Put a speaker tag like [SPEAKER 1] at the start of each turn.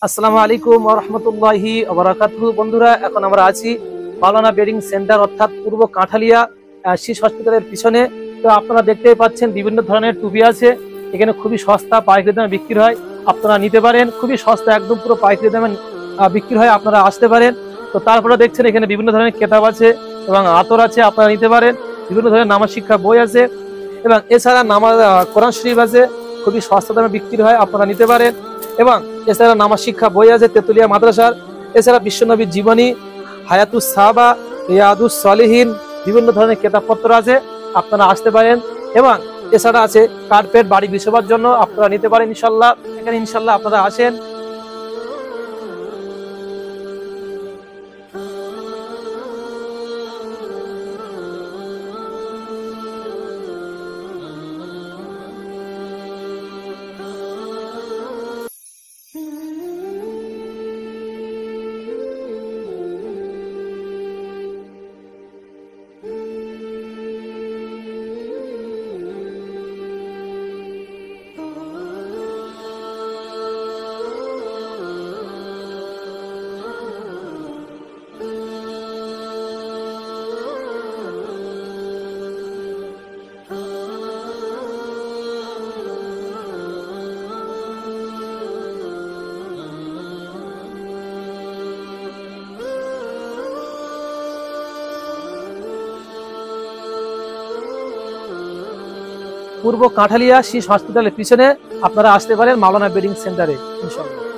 [SPEAKER 1] আসসালামু আলাইকুম ওয়া রাহমাতুল্লাহি ওয়া বারাকাতুহু। বন্ধুরা, এখন আমরা আছি মাওলানা বেডিং সেন্টার অর্থাৎ পূর্ব কাঁঠালিয়া শীষ হসপিটালের পিছনে। তো আপনারা দেখতেই পাচ্ছেন বিভিন্ন ধরনের টুপি আছে। এখানে খুবই সস্তা পাইকারি দামে বিক্রি হয়, আপনারা নিতে পারেন। খুবই সস্তা, একদম পুরো পাইকারি দামে বিক্রি হয়, আপনারা আসতে পারেন। তো তারপরে দেখছেন এখানে বিভিন্ন ধরনের কেতাব আছে এবং আতর আছে, আপনারা নিতে পারেন। বিভিন্ন ধরনের নামাজ শিক্ষা বই আছে এবং এছাড়া নামাজ কোরআন শরীফ আছে, খুবই সস্তা দামে বিক্রি হয়, আপনারা নিতে পারেন। এবং এছাড়া নামাজ শিক্ষা বই আছে তেতুলিয়া মাদ্রাসার। এছাড়া বিশ্বনবীর জীবনী, হায়াতুস সাহাবা, রিয়াদুস সলিহিন, বিভিন্ন ধরনের কিতাবপত্র আছে, আপনারা আসতে পারেন। এবং এছাড়া আছে কার্পেট বাড়ি বিছাবার জন্য, আপনারা নিতে পারেন ইনশাল্লাহ। এখানে ইনশাল্লাহ আপনারা আসেন। পূর্ব কাঁঠালিয়া শীষ হসপিটালের পিছনে আপনারা আসতে পারেন মাওলানা বেডিং সেন্টারে ইনশাআল্লাহ।